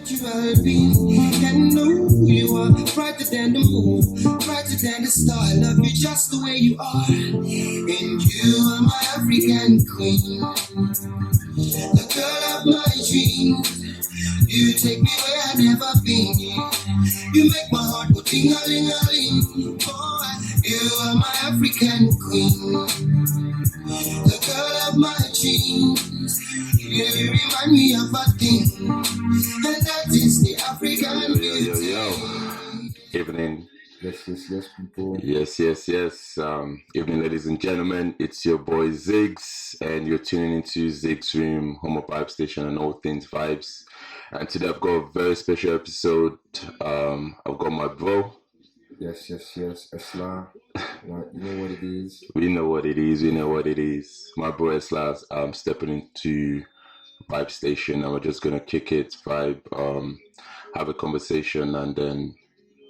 natural being. And know you are brighter than the moon, brighter than the star. I love you just the way you are. And you are my African queen, the girl of my dreams. You take me where I've never been. You make my heart go ting-a-ling-a-ling. Oh, you are my African queen, the girl of my dreams. You remind me of a thing, and that is the African beauty. Evening. Yes, people. Yes. Evening, ladies and gentlemen. It's your boy Ziggs, and you're tuning into Ziggs Room, home of Vyybes Station and all things vibes. And today I've got a very special episode. I've got my bro. Yes, Esla. You know what it is. We know what it is. My bro Esla, stepping into Vyybes Station, and we're just gonna kick it, vibe, have a conversation, and then.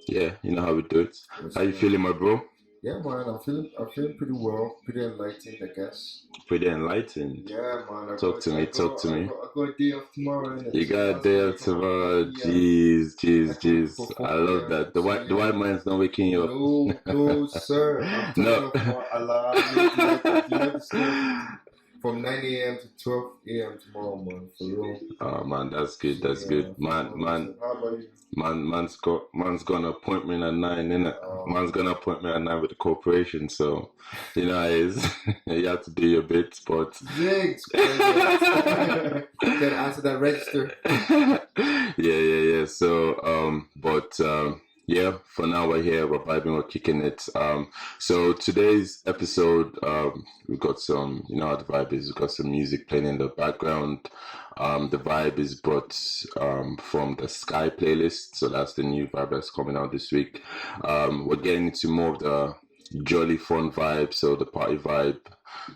Yeah, you know how we do it. How you feeling, my bro? Yeah, man, I'm feeling pretty well, pretty enlightened, I guess. Pretty enlightened? Yeah, man. Talk to me. I got a day off tomorrow. You got a day off tomorrow. Jeez. I love that. The white man's not waking you up. No, sir. I'm talking about Allah. From 9 a.m. to 12 a.m. tomorrow, man. For real. Oh man, that's good. Man. How about you? Man's got an appointment at 9, innit? Man's got an appointment at 9 with the corporation, so you know it is. You have to do your bits, but Ziggs, gotta answer that register. Yeah. So yeah, for now we're here, we're vibing, we're kicking it. So today's episode, we've got some, you know how the vibe is, we've got some music playing in the background. The vibe is brought from the SKYE playlist, so that's the new vibe that's coming out this week. We're getting into more of the jolly fun vibe, so the party vibe.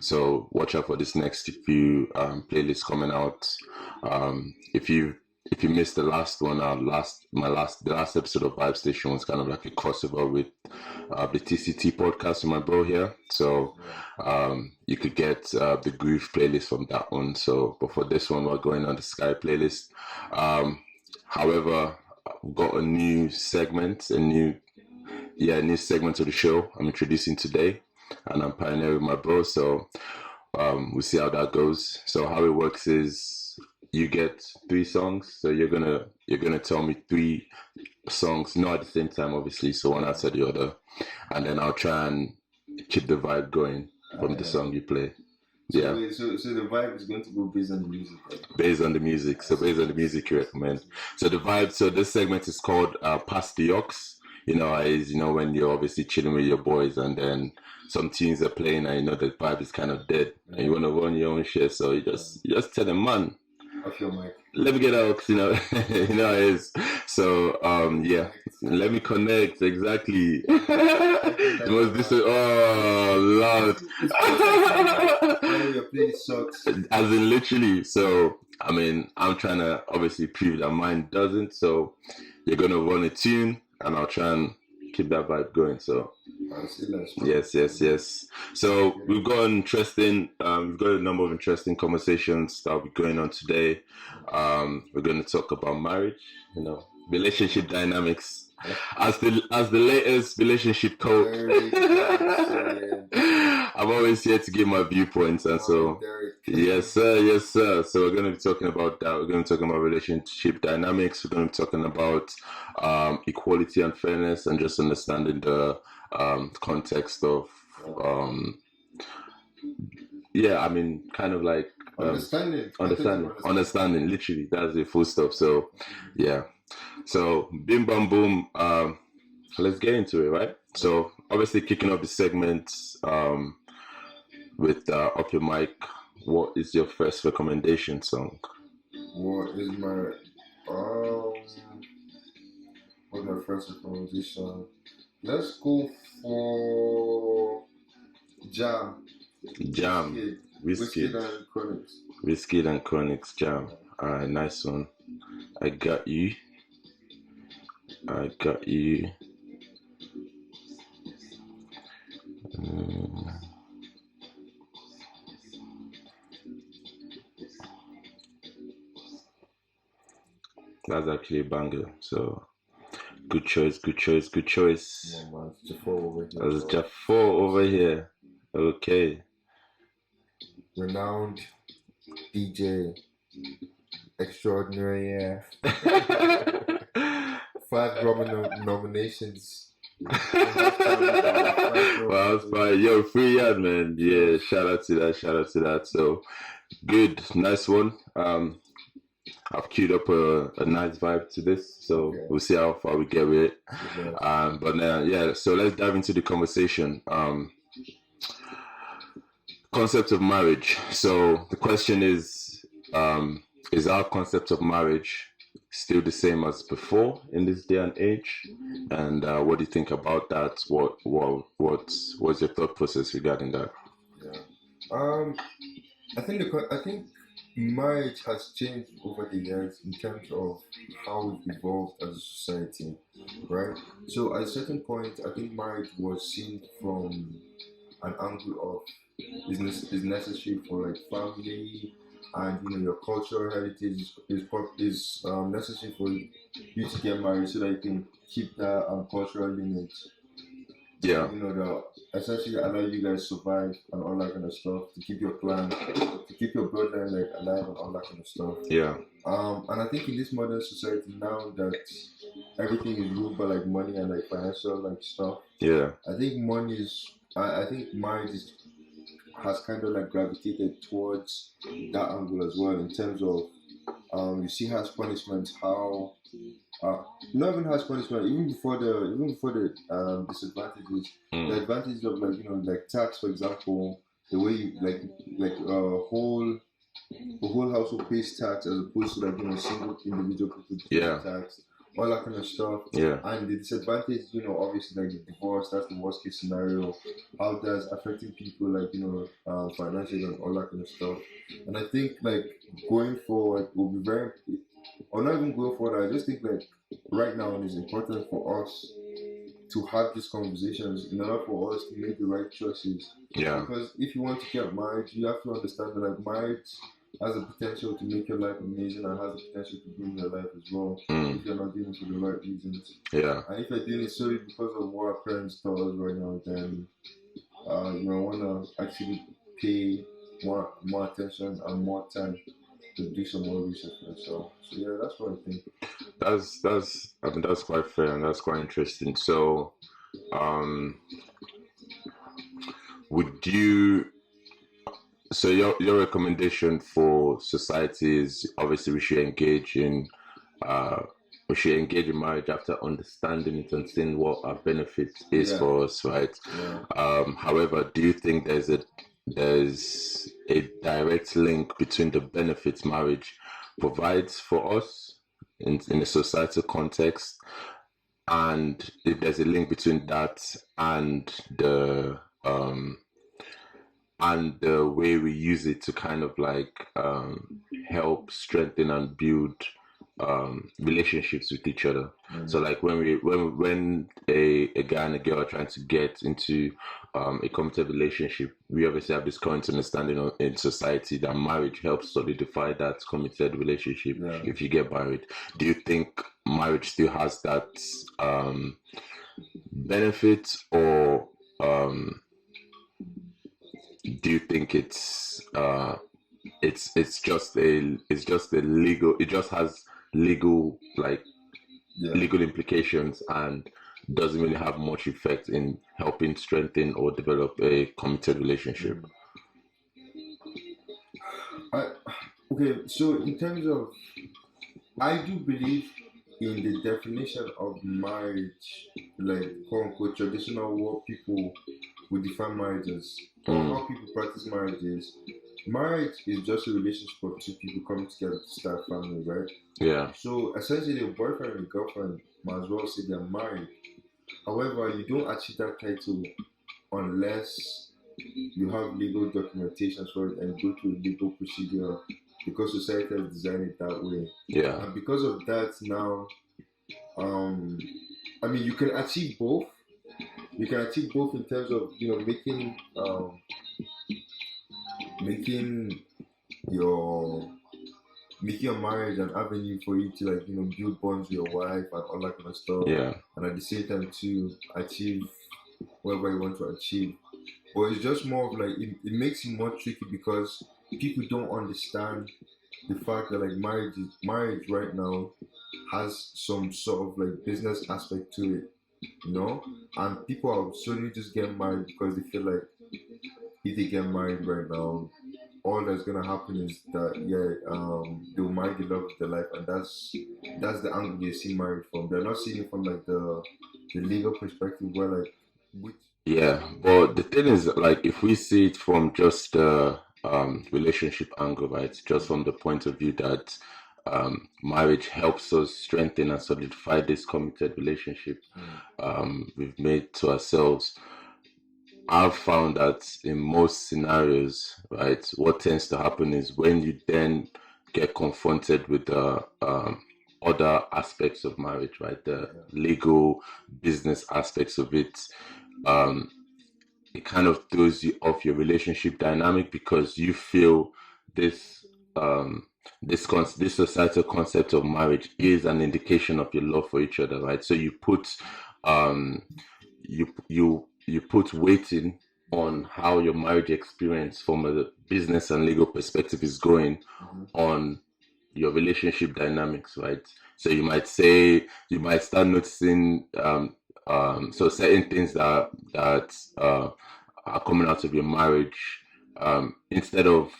So watch out for this next few playlists coming out. If you missed the last one, the last episode of Vyybes Station was kind of like a crossover with the TCT podcast with my bro here. So you could get the Groove playlist from that one. So, but for this one, we're going on the SKYE playlist. However, we've got a new segment, a new segment of the show I'm introducing today, and I'm pioneering with my bro. So we'll see how that goes. So how it works is, you get 3 songs, so you're gonna tell me 3 songs, not at the same time, obviously, so one after the other, and then I'll try and keep the vibe going from the song you play. So the vibe is going to go based on the music, right? Based on the music you recommend. So the vibe, so this segment is called Pass the Aux. You know, when you're obviously chilling with your boys and then some tunes are playing and you know the vibe is kind of dead and you want to run your own shit, so you just tell them, man, off your mic, let me get out, you know. You know how it is. So let me connect, exactly. It was this, oh Lord. Your play sucks. As in literally. So I mean, I'm trying to obviously prove that mine doesn't, so you're gonna run a tune and I'll try and keep that vibe going. So yes. So we've got a number of interesting conversations that will be going on today. We're going to talk about marriage, you know, relationship dynamics. As the latest relationship coach, I'm always here to give my viewpoints, and so yes sir. So we're going to be talking about that. We're going to be talking about relationship dynamics. We're going to be talking about equality and fairness, and just understanding the context of kind of like understanding, literally, that's the full stop. So yeah, so bim bam boom, let's get into it, right? So obviously kicking off the segment with Up Your Mic, what is your first recommendation song? What's my first recommendation? Let's go for Jam. Whiskey and Chronics. Whiskey and Chronics, Jam. Alright, nice one. I got you. That's actually a banger. So good choice, good choice, good choice. Come on, man. It's Jafar over here. There's bro. Jafar over here. Okay. Renowned DJ extraordinary. Yeah. 5 Grammy nominations. Wow, that's fine. Yo, free yard, man. Yeah, shout out to that. Shout out to that. So good, nice one. I've queued up a nice vibe to this, so Okay. we'll see how far we get with it. Yeah. But yeah, so let's dive into the conversation. Concept of marriage. So the question is our concept of marriage still the same as before in this day and age? And what do you think about that? What's your thought process regarding that? Yeah. I think marriage has changed over the years in terms of how we've evolved as a society, right? So at a certain point, I think marriage was seen from an angle of is necessary for like family, and your cultural heritage is necessary for you to get married so that you can keep that cultural lineage. Yeah. That essentially allow you guys survive and all that kind of stuff, to keep your clan, to keep your bloodline like alive and all that kind of stuff. Yeah. And I think in this modern society now that everything is ruled by like money and like financial like stuff. Yeah. I think I think marriage has kind of like gravitated towards that angle as well, in terms of you see harsh punishment, how not even harsh punishment, even before the disadvantages, the advantages of like like tax, for example, the way you whole household pays tax as opposed to like single individual people paying tax, all that kind of stuff. Yeah. And the disadvantage, obviously like the divorce, that's the worst case scenario. How that's affecting people like financially and all that kind of stuff. And I think like going forward will be very, or not even going forward, I just think like right now it is important for us to have these conversations in order for us to make the right choices. Yeah. Because if you want to get married, you have to understand that like marriage has the potential to make your life amazing and has the potential to ruin your life as well if you're not doing it for the right reasons. Yeah. And if you're doing it solely because of what our parents taught us right now, then you might want to actually pay more attention and more time to do some more research for yourself. So yeah, that's what I think. That's quite fair and that's quite interesting. So would you, so your recommendation for society is obviously we should engage in marriage after understanding it and seeing what our benefit is for us, right? However, do you think there's a direct link between the benefits marriage provides for us in a societal context, and if there's a link between that and the way we use it to kind of like help strengthen and build relationships with each other? So like when a guy and a girl are trying to get into a committed relationship, we obviously have this current understanding in society that marriage helps solidify that committed relationship. If you get married, do you think marriage still has that benefit, or do you think it's just a legal, it just has legal legal implications and doesn't really have much effect in helping strengthen or develop a committed relationship? Okay, so in terms of, I do believe in the definition of marriage, like quote unquote traditional, what people would define marriage as, or how people practice marriage is. Marriage is just a relationship of two people coming together to start a family, right? Yeah. So essentially, a boyfriend and a girlfriend might as well say they're married. However, you don't achieve that title unless you have legal documentations for it and go through a legal procedure, because society has designed it that way. Yeah. And because of that, now, I mean, you can achieve both. You can achieve both in terms of making your make your marriage an avenue for you to like build bonds with your wife and all that kind of stuff, Yeah. and at the same time to achieve whatever you want to achieve. But it's just more of like it makes it more tricky because people don't understand the fact that like marriage right now has some sort of like business aspect to it, and people are suddenly just getting married because they feel like if they get married right now, all that's gonna happen is that they'll marry the love of their life, and that's the angle they see marriage from. They're not seeing it from like the legal perspective where like which Yeah, but the thing is, like, if we see it from just the relationship angle, right? Just from the point of view that marriage helps us strengthen and solidify this committed relationship we've made to ourselves. I've found that in most scenarios, right, what tends to happen is when you then get confronted with the other aspects of marriage, right, the yeah, legal business aspects of it, um, it kind of throws you off your relationship dynamic because you feel this um this societal concept of marriage is an indication of your love for each other, right? So you put um you put weighting on how your marriage experience from a business and legal perspective is going hmm on your relationship dynamics, right? So you might start noticing so certain things that are coming out of your marriage, instead of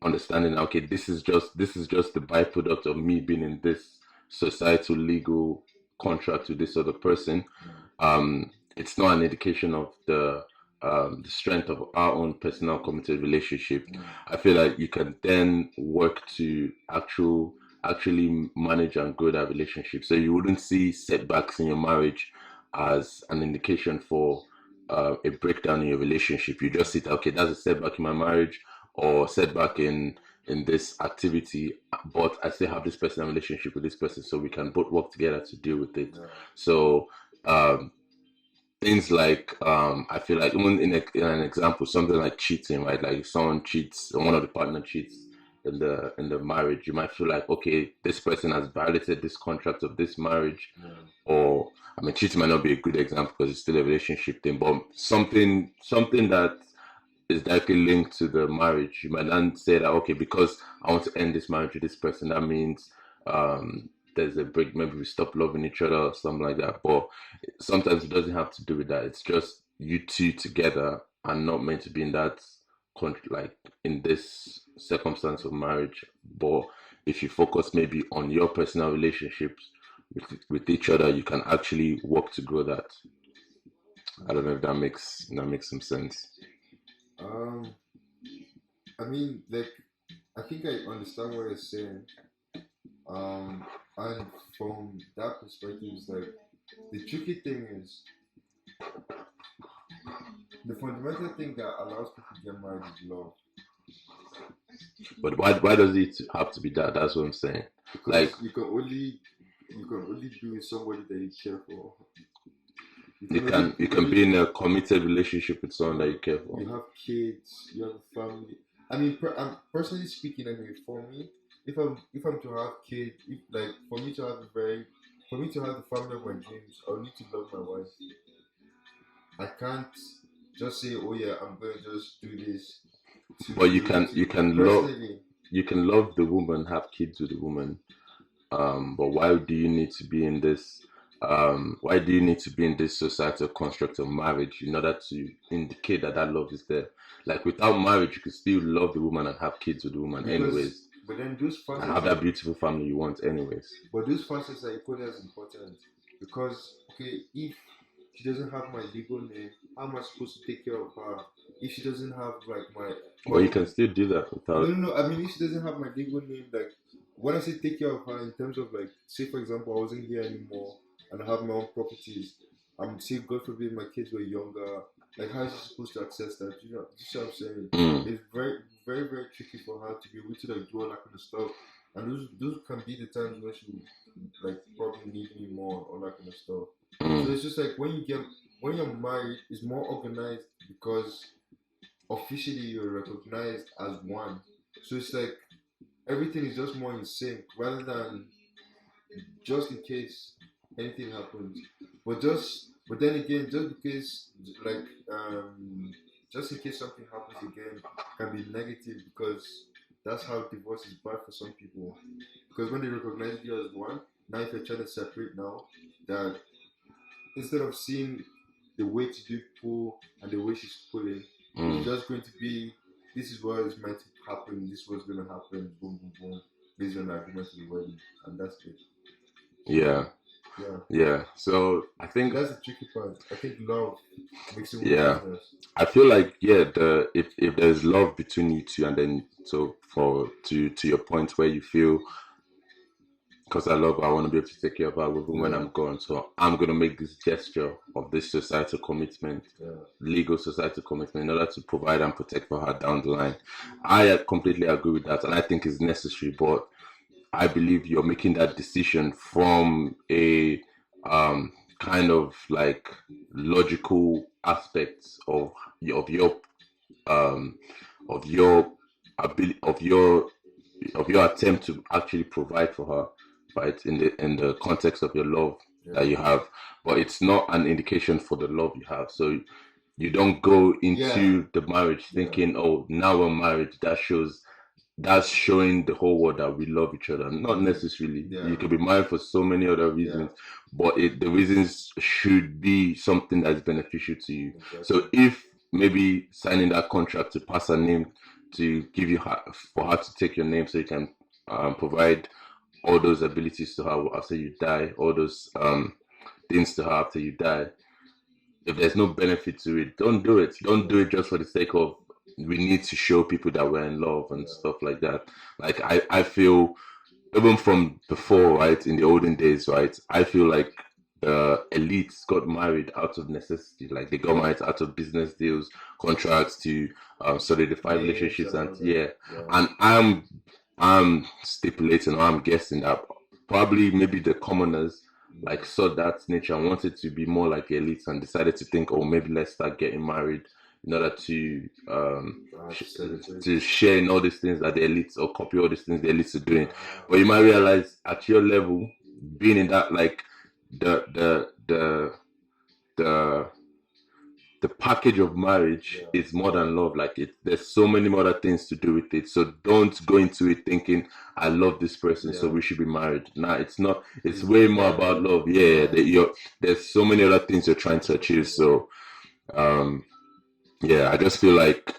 understanding, okay, this is just the byproduct of me being in this societal legal contract with this other person. It's not an indication of the strength of our own personal committed relationship. I feel like you can then work to actually manage and grow that relationship. So you wouldn't see setbacks in your marriage as an indication for a breakdown in your relationship. You just see that, okay, that's a setback in my marriage or setback in this activity, but I still have this personal relationship with this person, so we can both work together to deal with it. yeah, So um, things like I feel like even in an example, something like cheating, right? Like if someone cheats, or one of the partner cheats in the marriage, you might feel like, okay, this person has violated this contract of this marriage, yeah, or I mean, cheating might not be a good example because it's still a relationship thing, but something that is directly linked to the marriage. You might then say that, okay, because I want to end this marriage with this person, that means there's a break. Maybe we stop loving each other or something like that. But sometimes it doesn't have to do with that. It's just you two together are not meant to be in that country, like in this circumstance of marriage. But if you focus maybe on your personal relationships with each other, you can actually work to grow that. I don't know okay. if that makes some sense. Um, I mean, like, I think I understand what you're saying. Um, and from that perspective, it's like the tricky thing is the fundamental thing that allows people to get married is love, But why does it have to be that? That's what I'm saying. Like because you can only be with somebody that you care for. You can you you can can only be in a committed relationship with someone that you care for. you have kids, you have a family. I mean, I'm personally speaking. Anyway, for me, if I'm to have kids, if like for me to have the family of my dreams, I'll need to love my wife. I can't just say, oh yeah, I'm going to just do this to But be able to. Personally, you can love the woman, have kids with the woman. But why do you need to be in this? Why do you need to be in this societal construct of marriage in order to indicate that that love is there? Like without marriage, you could still love the woman and have kids with the woman, because anyways, but then those and facets have are that beautiful family you want, anyways. but those facets are equally as important because okay, if she doesn't have my legal name, how am I supposed to take care of her? If she doesn't have like my But you well, can still do that no, without. no, no. I mean, if she doesn't have my legal name, like when I say take care of her in terms of like, say for example, I wasn't here anymore and I have my own properties. I'm say God forbid my kids were younger. Like how is she supposed to access that? You see what I'm saying? Mm, It's very, very, very tricky for her to be able to like do all that kind of stuff. And those can be the times when she would like probably need me more, all that kind of stuff. So mm. it's just like when you're married, it's more organized because officially you're recognized as one. So it's like everything is just more in sync rather than just in case anything happens. But then again, just because like just in case something happens again can be negative because that's how divorce is bad for some people. Because when they recognize you as one, now if you're trying to separate now, that instead of seeing the way to do pull and the way she's pulling, it's Mm. just going to be this is what is meant to happen, this is what's gonna happen, boom boom boom, based on the agreement to the wedding, and that's it. Yeah. Yeah. Yeah. So I So think, that's the tricky part. I think love makes it more yeah, dangerous. I feel like, yeah, the if there's love between you two, and then so for to your point where you feel, because I love her, I want to be able to take care of her even when Yeah, I'm gone. So I'm gonna make this gesture of this societal commitment, yeah, legal societal commitment, in order to provide and protect for her down the line. I completely agree with that, and I think it's necessary. But I believe you're making that decision from a kind of like logical aspects of your um of your ability of your attempt to actually provide for her, right? In the context of your love that yeah, you have, but it's not an indication for the love you have. So you don't go yeah, into the marriage yeah, thinking, oh, now we're married. That's showing the whole world that we love each other. Not necessarily. yeah, You could be married for so many other yeah, reasons, but the reasons should be something that's beneficial to you. exactly. So if maybe signing that contract to pass her name, to give you her, for her to take your name so you can provide all those abilities to her after you die, all those things to her after you die. If there's no benefit to it, don't do it. Don't do Yeah, it just for the sake of we need to show people that we're in love and yeah, stuff like that. Like I feel even from before, right, in the olden days, right, I feel like the elites got married out of necessity. Like they got yeah. married out of business deals, contracts to solidify Names relationships, and and all that. yeah. Yeah, And I'm stipulating, or I'm guessing that probably maybe the commoners like saw that nature and wanted to be more like the elites and decided to think, oh, maybe let's start getting married in order to to celebrate. to share in all these things that the elites, or copy all these things the elites are doing. But you Ah, might realize at your level, being in that, like the the the the the package of marriage yeah, is more than love. Like there's so many other things to do with it. So don't go into it thinking I love this person, so yeah. we should be married. Nah, it's not. It's It's way more far about better. love. Yeah, Yeah, there's so many other things you're trying to achieve. So um, yeah, I just feel like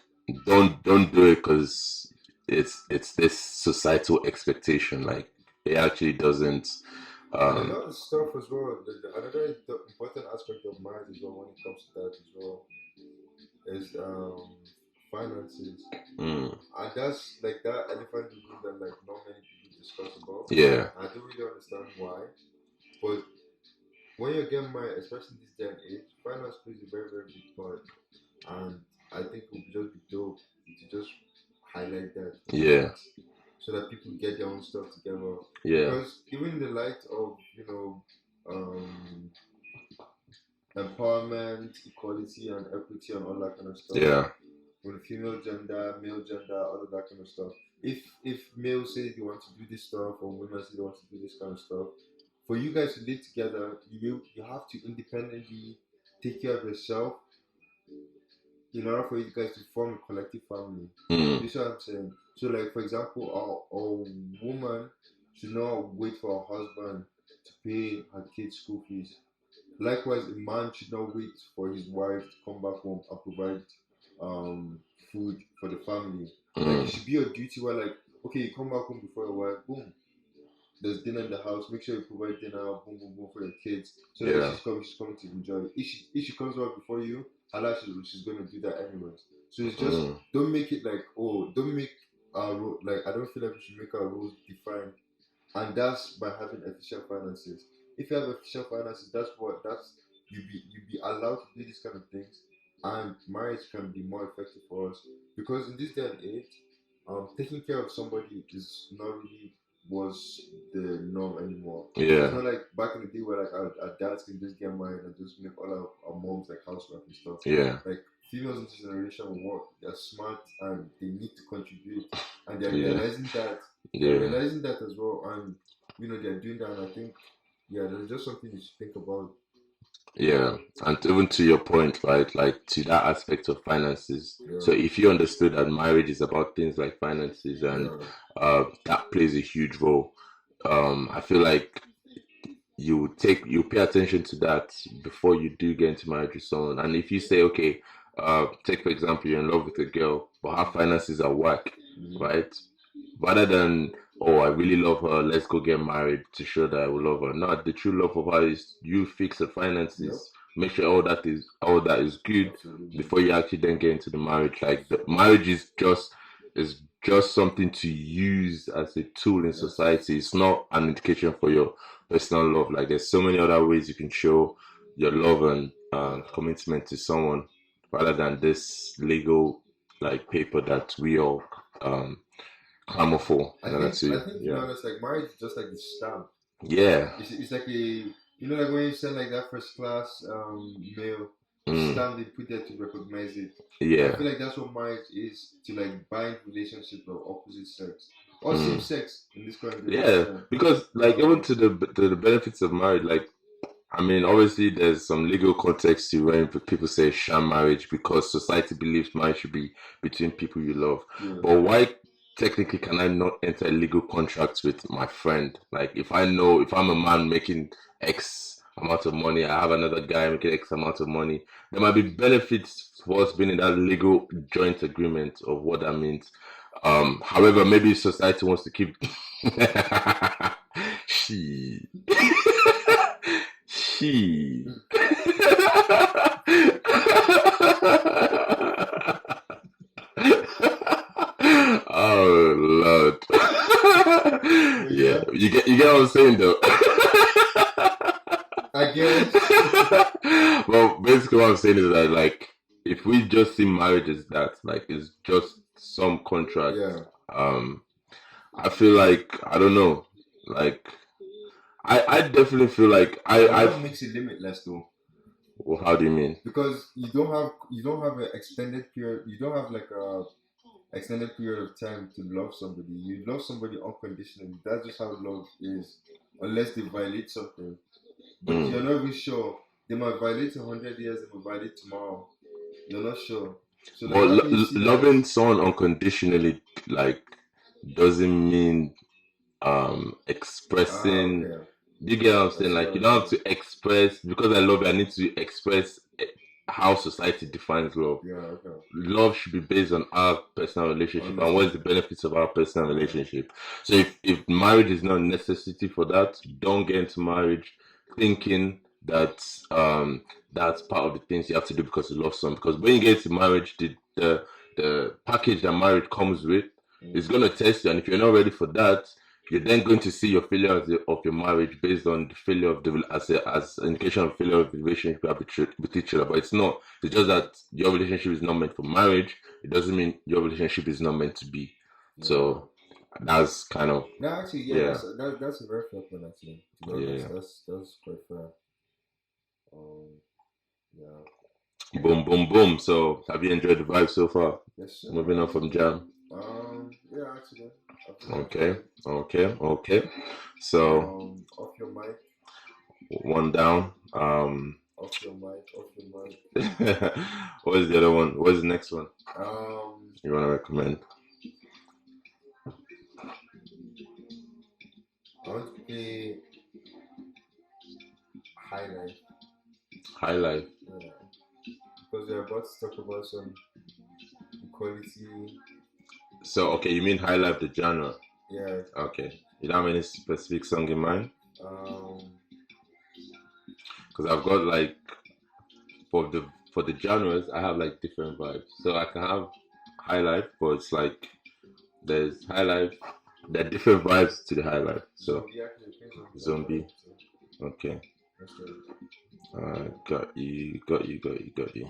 don't do it because it's this societal expectation. Like it actually doesn't. and Um, another stuff as well. Another important aspect of marriage as well when it comes to that as well is finances, mm, and that's like that elephant in the room that like not many people discuss about. yeah, I don't really understand why, but when you're getting married, especially in this day and age, finance plays a very very big part, and I think it would just be dope to just highlight that a yeah, bit so that people get their own stuff together. yeah, Because even in the light of um, empowerment, equality, and equity, and all that kind of stuff, yeah, with female gender, male gender, all of that kind of stuff. If males say they want to do this stuff, or women say they want to do this kind of stuff, for you guys to live together, you have to independently take care of yourself in order for you guys to form a collective family. mm, You see what I'm saying? So, like for example, a woman should not wait for her husband to pay her kids' school fees. Likewise, a man should not wait for his wife to come back home and provide um, food for the family. Like it mm, should be your duty where like, okay, you come back home before your wife, boom, there's dinner in the house. Make sure you provide dinner, boom, boom, boom for your kids. So that if yeah, she's coming to enjoy. If she comes out before you, Allah, she's going to do that anyways. So it's just mm, don't make it like don't make our like I don't feel like we should make our rules defined, and that's by having efficient finances. If you have efficient finances, that's you be allowed to do these kind of things, and marriage can be more effective for us because in this day and age, taking care of somebody is not really. was the norm anymore. It's Yeah, not like back in the day where like our dads can just get married and just make all our moms like housework and stuff. yeah, Like females in this generation will work. They're smart and they need to contribute, and they're yeah, realizing that. They're yeah, realizing that as well, and they're doing that. And I think there's just something you should think about. yeah. And even to your point, right? Like to that aspect of finances. Yeah, So if you understood that marriage is about things like finances and yeah, that plays a huge role, I feel like you pay attention to that before you do get into marriage with someone. And if you say, okay, take for example, you're in love with a girl, but her finances are whack, mm-hmm. right? Rather than, oh, I really love her, let's go get married to show that I will love her. No, the true love of her is you fix the Yep, finances, make sure all that is good absolutely, before you actually then get into the marriage. Like the marriage is just something to use as a tool in yes, society. It's not an indication for your personal love. Like there's so many other ways you can show your love and commitment to someone rather than this legal like paper that we all um clamor for in order I to think to be yeah, honest, like marriage is just like the stamp. yeah, It's like like when you send like that first class mail, the mm, stamp they put there to recognize it. I yeah, feel like that's what marriage is to like bind relationships of opposite sex or same mm, sex in this current yeah, generation. because like even Um, to the benefits of marriage, like I mean, obviously, there's some legal context to when people say sham marriage because society believes marriage should be between people you love. yeah, But why technically can I not enter a legal contract with my friend? Like, if I know if I'm a man making X amount of money, I have another guy making X amount of money, there might be benefits for us being in that legal joint agreement of what that means. However, maybe society wants to keep. she. She. Oh Lord. but Yeah, yeah, you get what I'm saying though. I guess. Well, basically what I'm saying is that like if we just see marriage as that, like it's just some contract, Yeah, um, I feel like I don't know, like I definitely feel like but I love makes it limitless though, well, how do you mean? because you don't have an extended period. You don't have like a extended period of time to love somebody. You love somebody unconditionally. That's just how love is, unless they violate something. But Mm. you're not even sure. They might violate in 100 years. They might violate tomorrow. You're not sure. So like, But how can you see that? loving someone unconditionally like doesn't mean Ah, expressing. okay. Do you get what I'm I saying? see what Like you I'm don't have saying. to express because I love you. I need to express how society defines love. Yeah, okay. Love should be based on our personal relationship and what's the Understood. benefits of our personal Yeah, relationship. So if marriage is not a necessity for that, don't get into marriage thinking that that's part of the things you have to do because you love someone. Because when you get into marriage, the package that marriage comes with is mm, gonna test you, and if you're not ready for that, you're then going to see your failure of your marriage based on the failure of the as an indication of failure of the relationship you have with each other. But it's not. It's just that your relationship is not meant for marriage. It doesn't mean your relationship is not meant to be. yeah. So that's kind of No, actually, yeah. yeah, That's a very fair point. Actually, to be honest, yeah. that's quite fair. Um, yeah. Boom, boom, boom. So have you enjoyed the vibe so far? Yes, sir. Moving on from jam. Yeah. Actually, I've been Okay, enjoying it. okay, okay. So Off your mic. one down. Off your mic. Off your mic. What is the other one? What is the next one Um, you want to recommend? I want to play highlight. Highlight. Yeah, because we're about to talk about some equality. So okay, you mean highlight the genre? Yeah. Okay. You don't have any specific song in mind? Um, Because I've got like for the genres, I have like different vibes. So I can have highlight, but it's like there's highlight. There are different vibes to the highlight. So zombie. Actually, play zombie. That's what I zombie. want to say. Okay. That's right. Got you. Got you. Got you. Got you.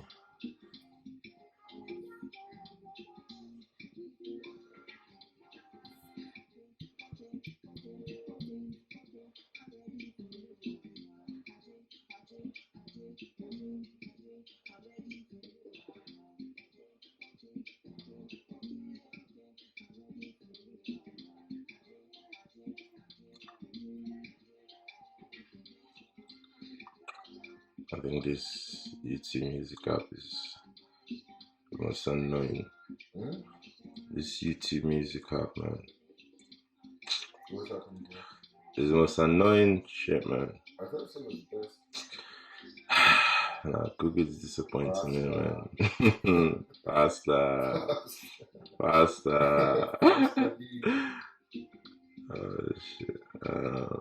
I think this YouTube music app is the most annoying. Hmm? This YouTube music app, man, What's happening here? is the most annoying shit, man. I thought it was the best. Nah, Google is disappointing me, Pasta. man. Pasta, pasta. Pasta D. Oh shit. Um,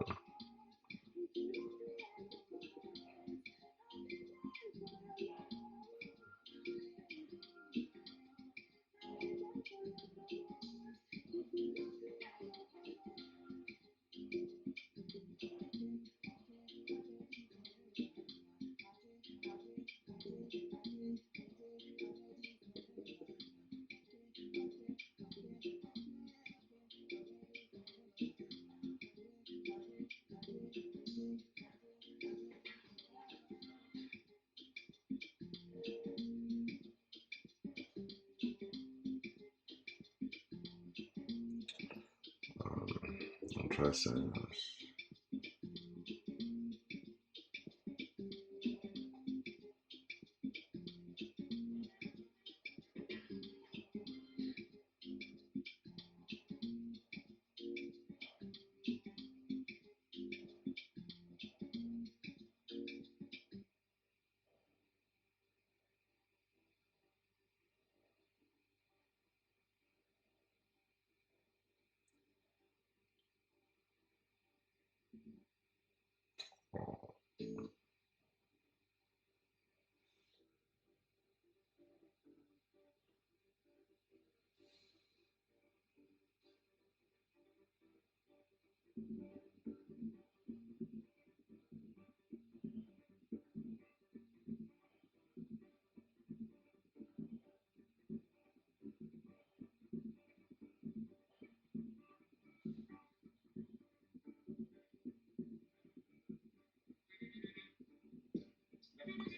I'll try something else.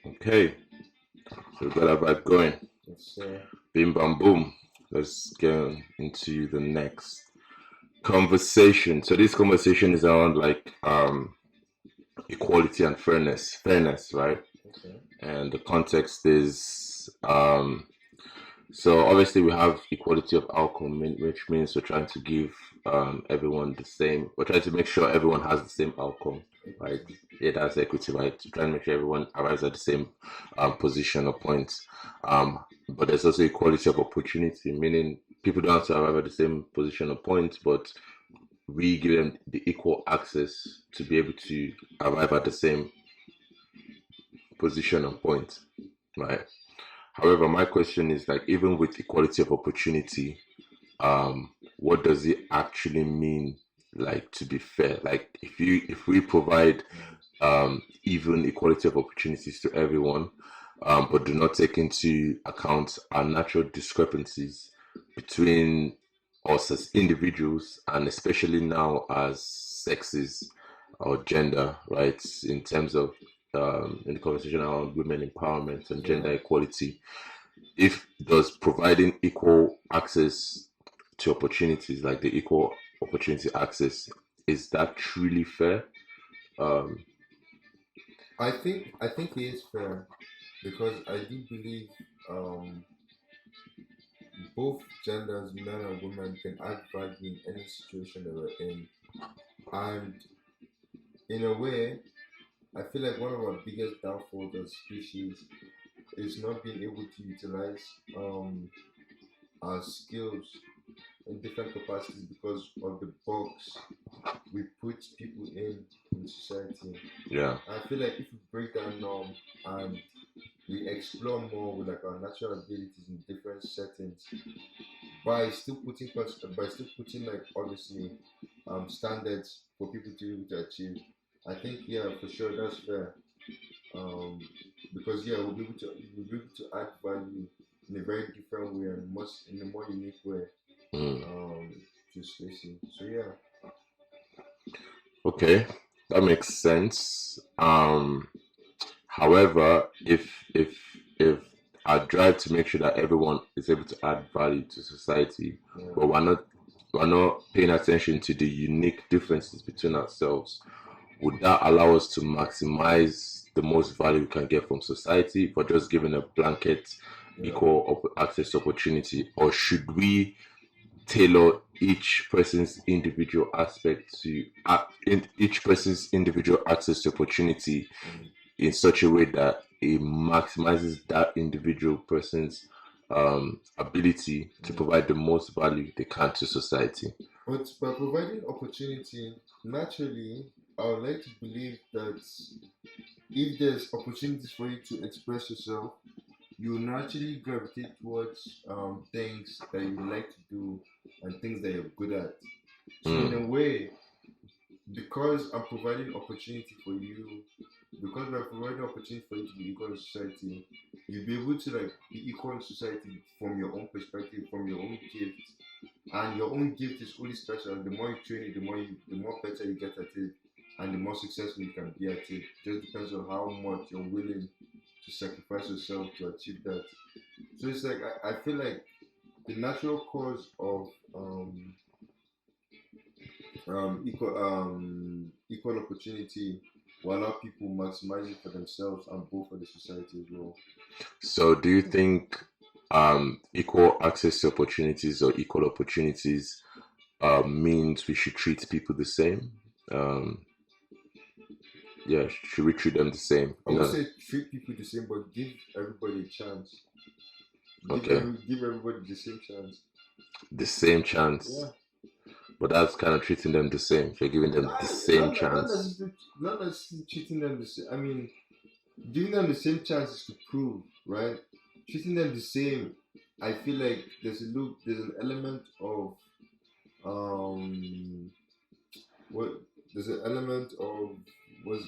Okay, so we got our vibe going. It's Bim bam boom. Let's go into the next conversation. So this conversation is around like equality and fairness, right? okay. And the context is so obviously we have equality of outcome, which means we're trying to give everyone the same. We're trying to make sure everyone has the same outcome, right? Equity. Yeah, that's equity, right? Trying to make sure everyone arrives at the same position or point. But there's also equality of opportunity, meaning people don't have to arrive at the same position or point, but we give them the equal access to be able to arrive at the same position or point, right? However, my question is like, even with equality of opportunity, what does it actually mean, like to be fair? Like, if we provide even equality of opportunities to everyone, but do not take into account our natural discrepancies between us as individuals, and especially now as sexes or gender, right? In terms of in the conversation around women empowerment and Yeah. gender equality, if does providing equal access to opportunities, like the equal opportunity access, is that truly fair? Um, I think it is fair because I do believe um both genders, men and women, can add value in any situation that we're in. And in a way, I feel like one of our biggest downfalls as species is not being able to utilize our skills in different capacities because of the box we put people in society. yeah. I feel like if we break that norm and we explore more with like our natural abilities in different settings by still putting like obviously standards for people to be able to achieve. I think yeah for sure that's fair. Um because yeah we'll be able to add value in a very different way and much in a more unique way Mm. um to spacing. So yeah. Okay, that makes sense. However, if I drive to make sure that everyone is able to add value to society, but we're not paying attention to the unique differences between ourselves, would that allow us to maximize the most value we can get from society for just giving a blanket equal access opportunity, or should we tailor each person's individual aspect to in each person's individual access to opportunity in such a way that it maximizes that individual person's ability to provide the most value they can to society? But by providing opportunity, naturally, I would like to believe that if there's opportunities for you to express yourself, you naturally gravitate towards things that you like to do and things that you're good at. So in a way, because I'm providing opportunity for you, because we're providing opportunity for you to be equal in society, you'll be able to like be equal in society from your own perspective, from your own gift. And your own gift is only special. The more you train it, the more better you get at it, and the more successful you can be at it. Just depends on how much you're willing to sacrifice yourself to achieve that. So it's like I feel like the natural cause of equal opportunity will allow people maximize it for themselves and both for the society as well. So, do you think equal access to opportunities or equal opportunities means we should treat people the same? Yeah, should we treat them the same? I would say treat people the same, but give everybody a chance. Okay. Give everybody the same chance. The same chance. Yeah. But that's kind of treating them the same. If you're giving them the same chance. Not necessarily treating them the same. I mean, giving them the same chance is to prove, right? Treating them the same, I feel like there's an element of what there's an element of was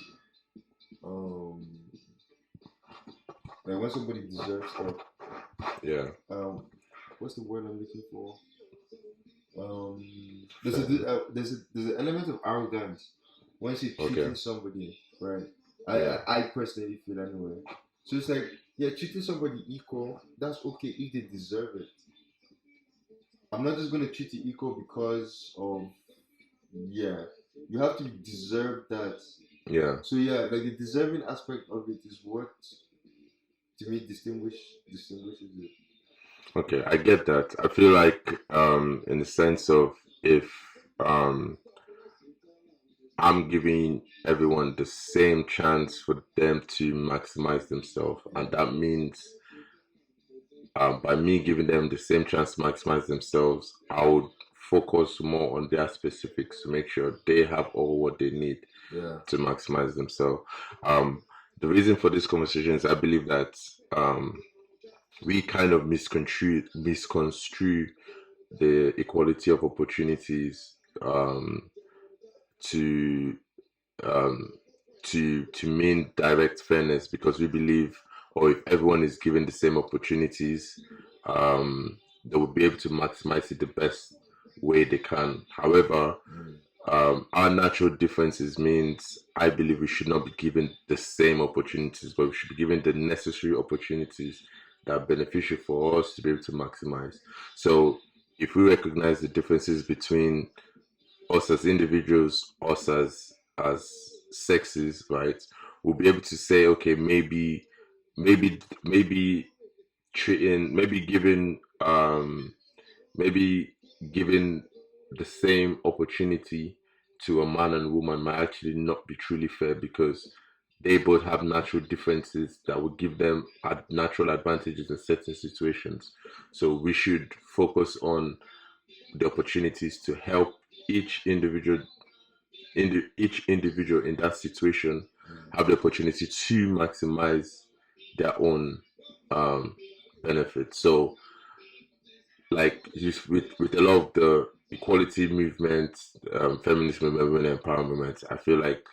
like when somebody deserves stuff. Yeah. What's the word I'm looking for? There's an element of arrogance when you're treating somebody, right? I personally feel anyway. So it's like, yeah, treating somebody equal, that's okay if they deserve it. I'm not just gonna treat you equal because of you have to deserve that. Yeah. So yeah, like the deserving aspect of it is what to me distinguishes it. Okay, I get that. I feel like in the sense of if I'm giving everyone the same chance for them to maximize themselves, and that means by me giving them the same chance to maximize themselves, I would focus more on their specifics to make sure they have all what they need to maximize themselves. The reason for this conversation is I believe that we kind of misconstrue the equality of opportunities to mean direct fairness, because we believe, or if everyone is given the same opportunities, they will be able to maximize it the best way they can. However, our natural differences means I believe we should not be given the same opportunities, but we should be given the necessary opportunities that are beneficial for us to be able to maximize. So if we recognize the differences between us as individuals, us as sexes, right, we'll be able to say, okay, maybe treating, maybe giving the same opportunity to a man and woman might actually not be truly fair, because they both have natural differences that would give them natural advantages in certain situations. So we should focus on the opportunities to help each individual in that situation have the opportunity to maximize their own benefits. So like just with a lot of the equality movement, feminist movement, women empowerment movement, I feel like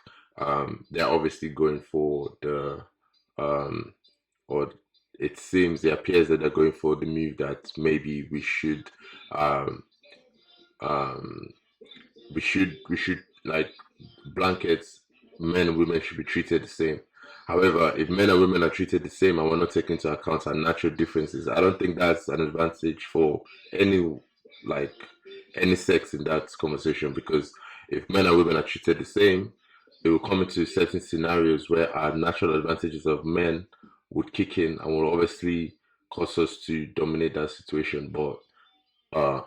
they're obviously going for the or it seems, it appears that they're going for the move that maybe we should we should like blankets, men and women should be treated the same. However, if men and women are treated the same and we're not taking into account our natural differences, I don't think that's an advantage for any like any sex in that conversation. Because if men and women are treated the same, it will come into certain scenarios where our natural advantages of men would kick in and will obviously cause us to dominate that situation. But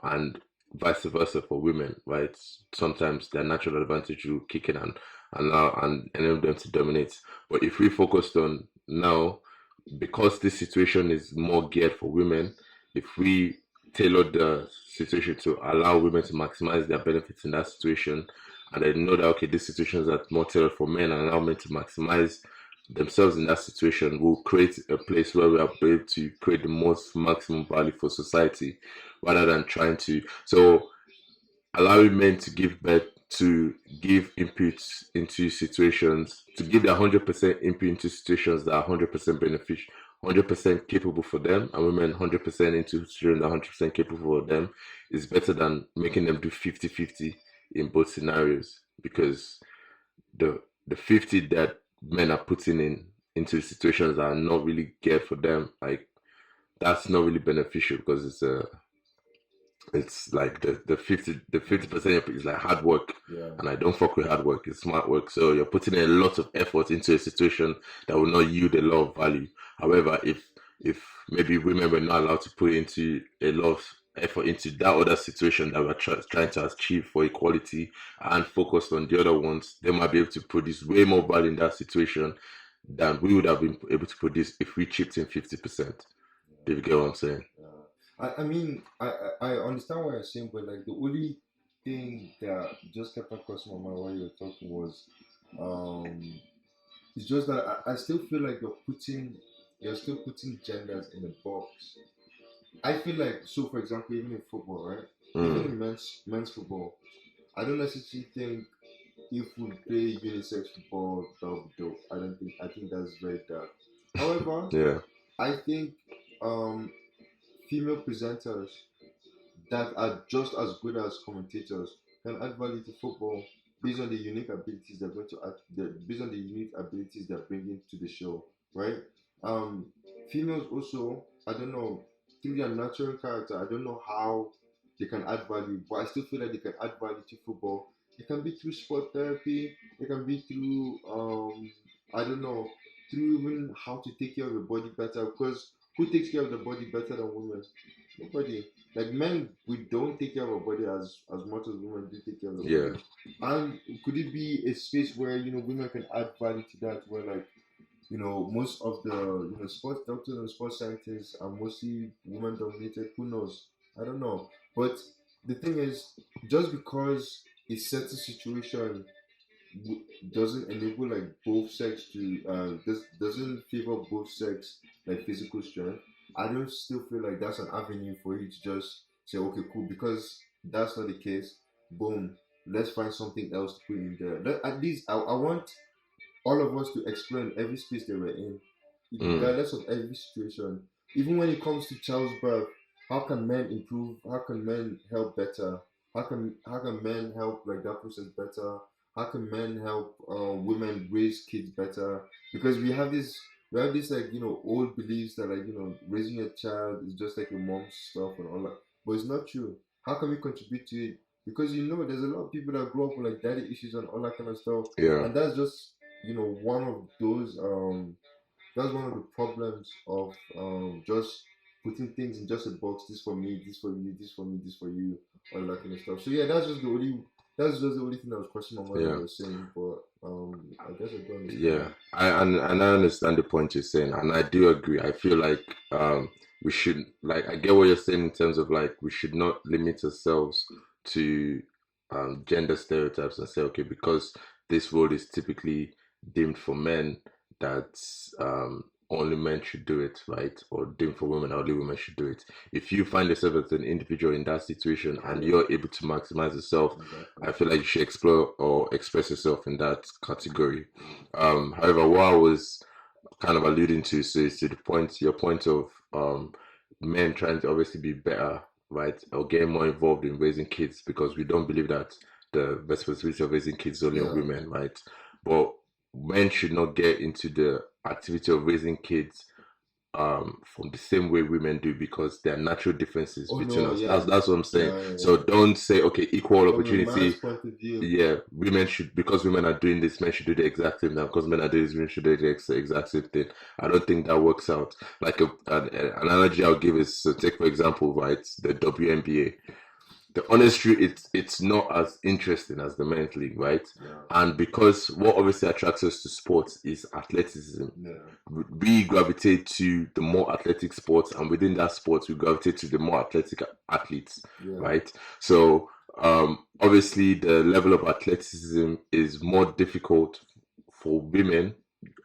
and vice versa for women, right? Sometimes their natural advantage will kick in and allow and enable them to dominate. But if we focused on now, because this situation is more geared for women, if we tailor the situation to allow women to maximize their benefits in that situation, and then know that okay, these situations are more tailored for men and allow men to maximize themselves in that situation, will create a place where we are able to create the most maximum value for society rather than trying to allowing men to give birth, to give inputs into situations, to give their 100% input into situations that are 100% beneficial, 100% capable for them, and women 100% into situations that are 100% capable for them, is better than making them do 50-50 in both scenarios. Because the 50 that men are putting in into situations that are not really geared for them, like that's not really beneficial, because it's like the 50% is like hard work, Yeah. and I don't fuck with hard work. It's smart work. So you're putting in a lot of effort into a situation that will not yield a lot of value. However, if maybe women were not allowed to put into a lot of effort into that other situation that we're trying to achieve for equality, and focused on the other ones, they might be able to produce way more value in that situation than we would have been able to produce if we chipped in 50%. Do you get what I'm saying? I mean, I understand what you're saying, but like the only thing that just kept across my mind while you were talking was, um, it's just that I still feel like you're still putting genders in a box. I feel like, so for example, even in football, right? Even Mm, in men's football, I don't necessarily think if we play unisex football, that would be dope. I think that's very dark. However, yeah. I think um female presenters that are just as good as commentators can add value to football based on the unique abilities they're going to add, based on the unique abilities they're bringing to the show, right? Um, Females also, I don't know, through their natural character, I don't know how they can add value, but I still feel like they can add value to football. It can be through sport therapy. It can be through, I don't know, through even how to take care of the body better. Because who takes care of the body better than women? Nobody. Like men, we don't take care of our body as much as women do take care of the Yeah. body. And could it be a space where women can add value to that? Where like most of the sports doctors and sports scientists are mostly women dominated. Who knows? I don't know. But the thing is, just because a certain situation doesn't enable like both sex to doesn't favor both sex like physical strength, I don't still feel like that's an avenue for you to just say okay cool, because that's not the case. Boom, let's find something else to put in there. At least I want all of us to explore in every space that we're in, Mm, regardless of every situation. Even when it comes to childbirth, how can men improve? How can men help better? How can men help like that process better? How can men help women raise kids better? Because we have this like old beliefs that like raising a child is just like your mom's stuff and all that, but it's not true. How can we contribute to it? Because there's a lot of people that grow up with like daddy issues and all that kind of stuff, yeah. and that's just one of those that's one of the problems of just putting things in just a box. This for me, this for you, this for me, this for you, all that kind of stuff. So yeah, that's just the only thing that was crossing my mind when Yeah. you were saying. But I guess I do Yeah, understand. and I understand the point you're saying, and I do agree. I feel like we should like I get what you're saying in terms of like we should not limit ourselves to gender stereotypes and say okay, because this role is typically deemed for men, that only men should do it, right? Or deemed for women, only women should do it. If you find yourself as an individual in that situation and Yeah, you're able to maximize yourself, exactly. I feel like you should explore or express yourself in that category. However, what I was kind of alluding to is to the point, your point of men trying to obviously be better, right, or get more involved in raising kids, because we don't believe that the responsibility of raising kids is only on Yeah, women, right? But men should not get into the activity of raising kids from the same way women do, because there are natural differences Oh between no, us. yeah, That's what I'm saying. yeah. So don't say, okay, equal From a man's opportunity. point of view, Yeah, women should, because women are doing this, men should do the exact same thing. Because men are doing this, women should do the exact same thing. I don't think that works out. Like an analogy I'll give is, take for example, right, the WNBA. The honest truth, it's not as interesting as the men's league, right? yeah, And because what obviously attracts us to sports is athleticism, yeah, we gravitate to the more athletic sports, and within that sport, we gravitate to the more athletic athletes, yeah. right? So, obviously, the level of athleticism is more difficult for women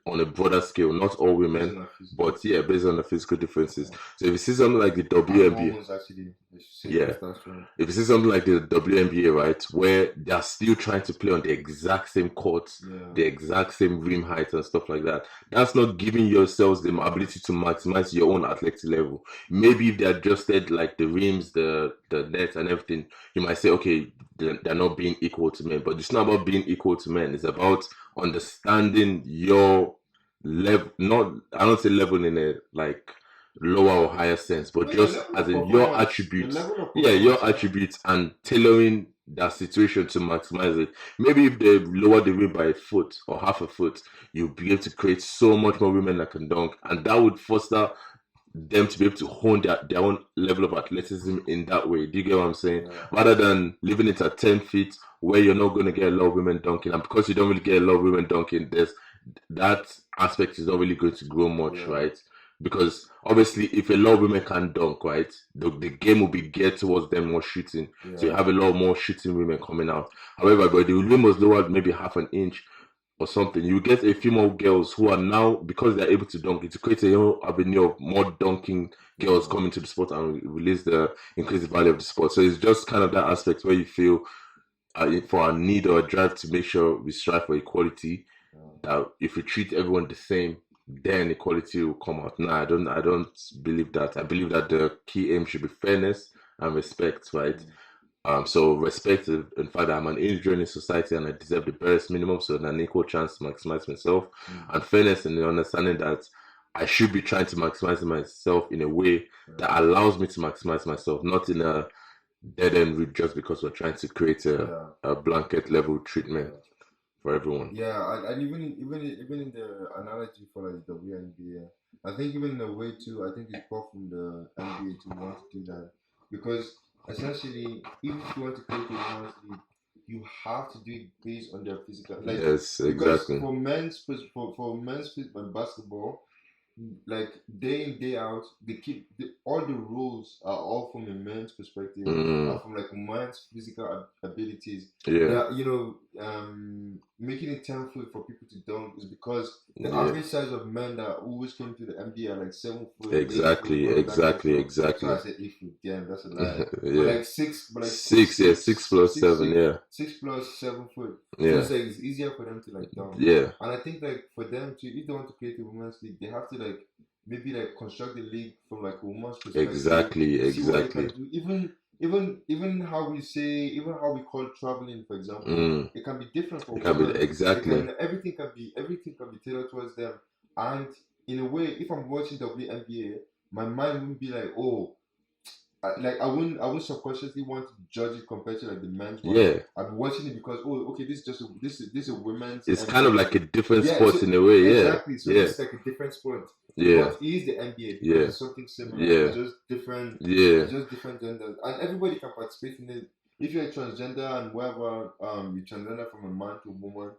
on a broader scale. Not all women, Based on our physical, but yeah, based on the physical differences. yeah. So, if you see something like the And WNBA, hormones actually, they should say yeah, testosterone. if you see something like the WNBA, right, where they're still trying to play on the exact same courts, Yeah, the exact same rim height and stuff like that, that's not giving yourselves the ability to maximize your own athletic level. Maybe if they adjusted like the rims, the net and everything, you might say, okay, they're not being equal to men. But it's not about being equal to men. It's about understanding your level. Not, I don't say level in a like lower or higher sense, but no, your just level as of in your performance, your attributes. level of Yeah, your performance, yeah. attributes, and tailoring that situation to maximize it. Maybe if they lower the rim by a foot or half a foot, you'll be able to create so much more women that can dunk, and that would foster them to be able to hone their own level of athleticism in that way. Do you get what I'm saying? Yeah. Rather than leaving it at 10 feet where you're not going to get a lot of women dunking. And because you don't really get a lot of women dunking, there's that aspect is not really going to grow much, Yeah. right? Because obviously, if a lot of women can dunk, right, the game will be geared towards them more shooting. Yeah. So you have a lot more shooting women coming out. However, but the rim was lowered maybe half an inch or something, you get a few more girls who are now, because they're able to dunk, it creates a new avenue of more dunking girls coming to the sport and release the increase the value of the sport. So it's just kind of that aspect where you feel for a need or a drive to make sure we strive for equality. That if we treat everyone the same, then equality will come out. No, I don't believe that. I believe that the key aim should be fairness and respect, right? So respect in fact that I'm an individual in society and I deserve the barest minimum, so an equal chance to maximize myself, and fairness in the understanding that I should be trying to maximize myself in a way that allows me to maximize myself, not in a dead end route just because we're trying to create a blanket level treatment for everyone. Yeah, and even in the analogy for like the WNBA, I think even in a way too, I think it's poor from the NBA to want to do that, because essentially, even if you want to create a women's league, you have to do it based on their physical. Like, Yes, because exactly. for men's basketball, like day in day out, they keep all the rules are all from a man's perspective, from like man's physical abilities. Yeah. That, making it 10 foot for people to dunk is because the average size of men that always came to the NBA are like 7 foot. Exactly, 8 foot, exactly. So I said 8 foot. Damn, that's a lie. Yeah. But like 6, but like 6, yeah, 6 plus 7, yeah. 6 plus 7 foot. Yeah. So it's like it's easier for them to like dunk. Yeah. And I think like for them to, if they want to create a women's league, they have to like maybe like construct the league from like a woman's perspective. Exactly. See what they can do. Even how we call traveling, for example, it can be different for women. Exactly. Everything can be tailored towards them. And in a way, if I'm watching WNBA, my mind wouldn't be like, oh, I wouldn't subconsciously want to judge it compared to like the men's one. Yeah. I'd be watching it because, oh, okay, this is a women's. It's kind of like a different sport in a way, yeah. Exactly. So it's like a different sport. Yeah. But it is the NBA because it's something similar. Yeah. It's just different. Yeah. It's just different genders, and everybody can participate in it. If you're a transgender and whatever, you transgender from a man to a woman,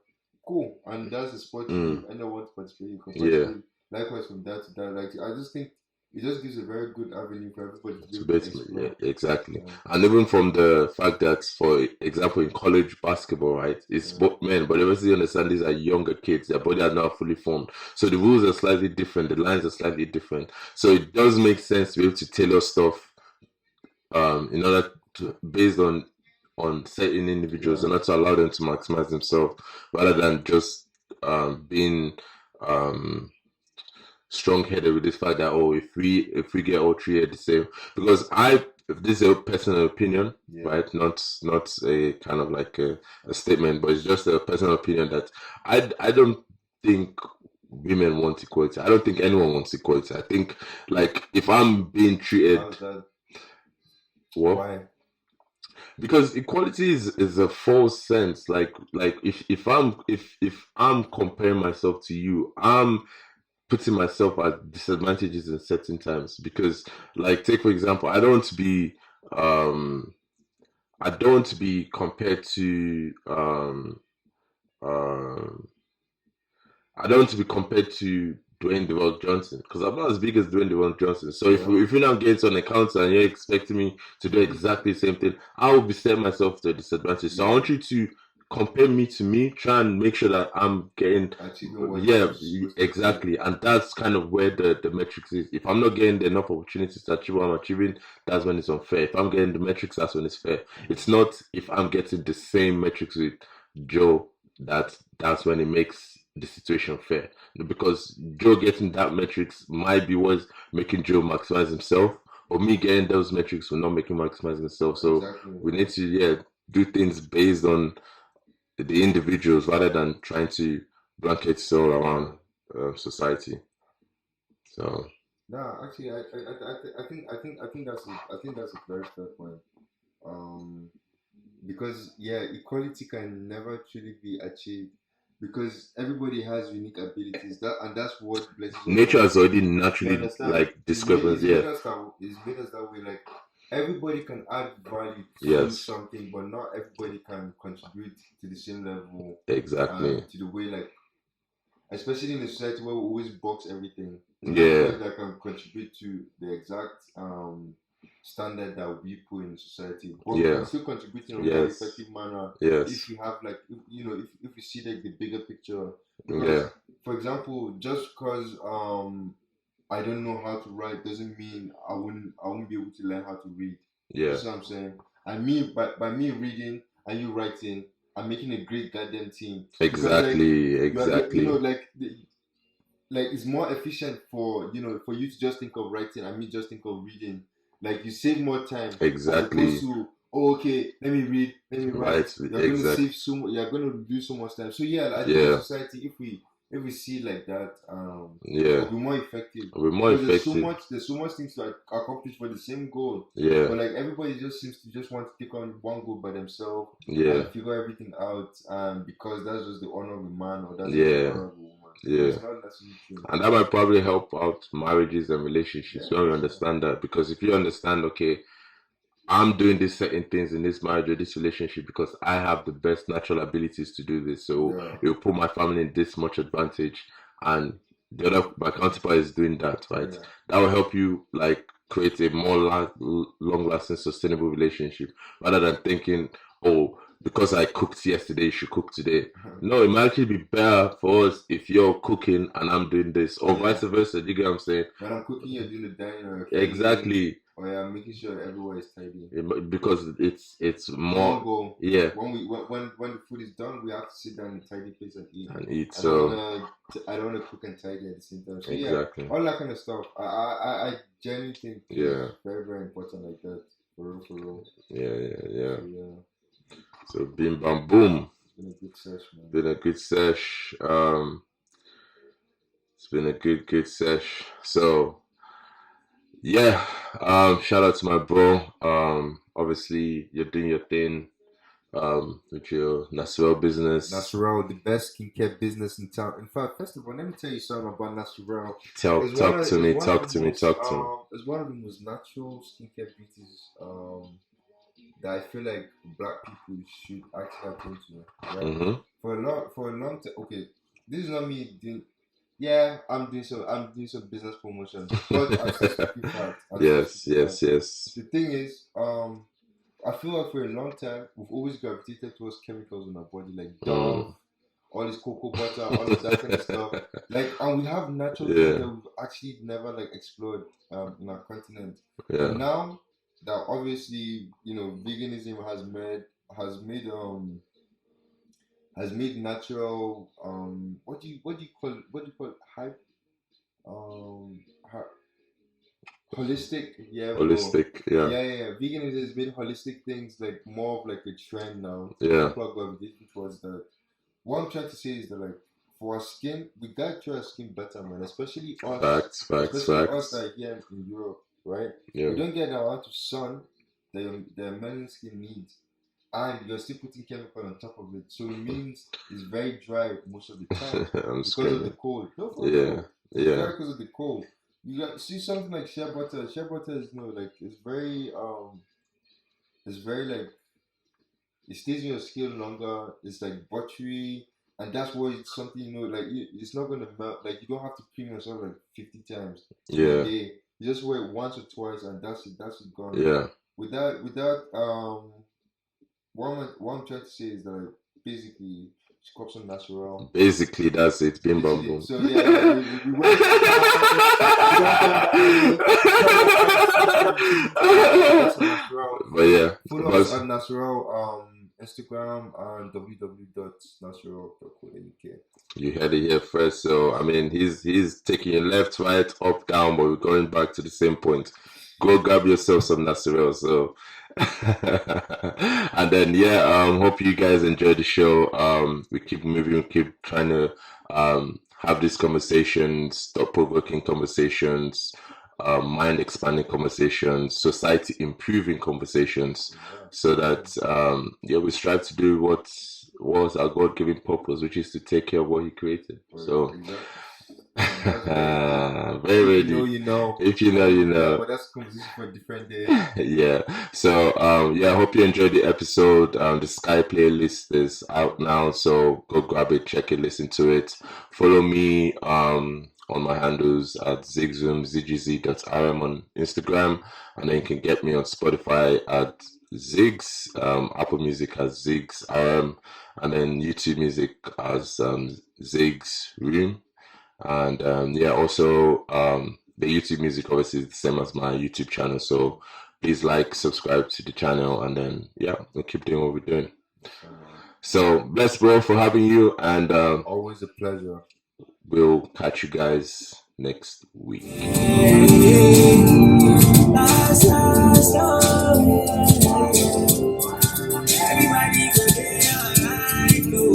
cool. And that's a sport you end up want to participate. You can participate. Likewise from that to that. Like, I just think it just gives a very good avenue for everybody to basically, yeah, exactly. And even from the fact that, for example, in college basketball, right, it's both men, but obviously you understand these are younger kids, their body are now fully formed. So the rules are slightly different, the lines are slightly different. So it does make sense to be able to tailor stuff in order to, based on certain individuals, in order to allow them to maximize themselves rather than just being strong-headed with this fact that, oh, if we get all three at the same, because this is a personal opinion, right? Not a kind of like a statement, but it's just a personal opinion that I don't think women want equality. I don't think anyone wants equality. I think, like, if I'm being treated, How's that? well, Why? because equality is a false sense. Like if I'm comparing myself to you, I'm putting myself at disadvantages in certain times. Because, like, take for example, um I don't want to be compared to um I don't want to be compared to Dwayne The Rock Johnson, because I'm not as big as Dwayne The Rock Johnson. So if Yeah. if we now get on a counter and you're expecting me to do exactly the same thing, I will be setting myself to a disadvantage. So I want you to compare me to me, try and make sure that I'm getting, Achieving what yeah, you're supposed to achieve. exactly. And that's kind of where the metrics is. If I'm not getting enough opportunities to achieve what I'm achieving, that's when it's unfair. If I'm getting the metrics, that's when it's fair. It's not if I'm getting the same metrics with Joe, that's when it makes the situation fair. Because Joe getting that metrics might be what's making Joe maximize himself, but me getting those metrics will not make him maximize himself. So Exactly. we need to, yeah, do things based on the individuals rather than trying to blanket it all around society. So Nah, actually, I think that's a very fair point. Um, because yeah, equality can never truly be achieved because everybody has unique abilities. That's what blesses us nature all. has already You naturally, understand? like, discrepancies. Yeah, It's made us that way. Like everybody can add value to yes, something, but not everybody can contribute to the same level. exactly. To the way like, especially in a society where we always box everything. It's not Yeah, everybody that can contribute to the exact standard that we put in society, but we can yeah, still contribute in a very yes, effective manner if yes, you have like if you see like the bigger picture. yeah, Because for example, just because I don't know how to write doesn't mean I won't be able to learn how to read. You yeah, see what I'm saying? And me by me reading and you writing, I'm making a great goddamn team because like exactly, you know exactly, like it's more efficient for for you to just think of writing and me just think of reading. Like you save more time as opposed exactly. to, oh, okay, let me read, let me write. Right, You're going to exactly. save so much. You're going to do so much time. So yeah, I think in Yeah, society, if we see it like that, yeah. it'll be more effective We're more because effective. there's so much things to accomplish for the same goal. Yeah, But like everybody just seems to just want to take on one goal by themselves yeah, and figure everything out, because that's just the honor of a man or that's just the yeah, honor of a woman. But yeah. it's not necessarily true. And that might probably help out marriages and Yeah, relationships when for we sure. understand that. Because if you understand, okay, I'm doing these certain things in this marriage or this relationship because I have the best natural abilities to do this. So Yeah, it will put my family in this much advantage, and the other my counterpart is doing that, right? yeah. That will help you, like, create a more long-lasting, sustainable relationship rather than thinking, oh, because I cooked yesterday, you should cook today. No, it might actually be better for us if you're cooking and I'm doing this, or Yeah. vice versa. Do you get what I'm saying? When I'm cooking, you're doing the dining or you're cleaning, Exactly. or you're making sure everywhere is tidy. Because it's One more, goal. yeah, When the food is done, we have to sit down in a tidy place and eat. and eat. I don't So wanna cook and tidy at the same time. So yeah, exactly, all that kind of stuff. I genuinely think yeah, is very very important like that for real. yeah, yeah, yeah. So yeah, So bim bam boom, it's been a good session, man. been a good sesh. It's been a good sesh. So yeah, shout out to my bro. Obviously you're doing your thing. With your NASSUREL business. NASSUREL, the best skincare business in town. In fact, first of all, let me tell you something about NASSUREL. Talk to me, talk to me, talk to me. It's one of the most natural skincare beauties that I feel like black people should actually attend to, right? Mm-hmm. For a long time. Okay, this is not me doing. Yeah, I'm doing some business promotion, but I'm still speaking facts. I'm still Yes, speaking yes, facts. yes. The thing is, I feel like for a long time we've always gravitated towards chemicals in our body, like Mm. Dove, all this cocoa butter, all of that kind of stuff. Like, and we have natural things Yeah, that we've actually never like explored in our continent. But yeah. now that obviously veganism has made natural what do you call it? Hype um hy- holistic, yeah, bro. Holistic, yeah, Yeah. Veganism has made holistic things like more of like a trend now. yeah. People are gravitating towards that. What I'm trying to say is that like for our skin, we gotta try our skin better, man. Especially us, Facts. that are here in Europe, right? Yeah. We don't get the amount of sun that the melanin skin needs, and you're still putting chemical on top of it, so it means it's very dry most of the time because of the cold. No, Yeah. dry because of the cold. You got see something like shea butter. Shea butter is like it's very like it stays in your skin longer. It's like buttery, and that's why it's something like it's not gonna melt. Like you don't have to cream yourself like 50 times a day. You just wear it once or twice, and that's it. That's it gone. Yeah. Without what I'm trying to say is that like, basically scrub some natural. Basically, that's it. Bim bam boom. So yeah, we went. But yeah, follow us on NASSUREL Instagram and www.nassurel.co.uk. You heard it here first. So I mean, he's taking you left, right, up, down, but we're going back to the same point. Go grab yourself some NASSUREL. So, and then hope you guys enjoy the show. We keep moving, we keep trying to have these conversations, thought-provoking conversations, mind expanding conversations, society improving conversations, so that we strive to do what was our God-given purpose, which is to take care of what He created. So. Very ready. If you know, you know. But that's a conversation for a different day. Yeah. So I hope you enjoyed the episode. The SKYE playlist is out now, so go grab it, check it, listen to it. Follow me on my handles at zigzoom zgz.rm on Instagram, and then you can get me on Spotify at Ziggs, Apple Music as Ziggs RM, and then YouTube Music as Ziggs Room. And also the YouTube music obviously is the same as my YouTube channel, so please subscribe to the channel, and then we'll keep doing what we're doing. So bless bro for having you, and always a pleasure. We'll catch you guys next week. Everybody go there, I know.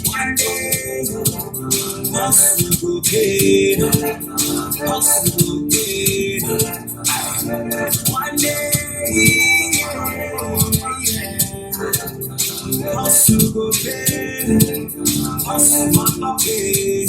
One day, hustle go pay. One day, hustle go pay. Hustle go pay.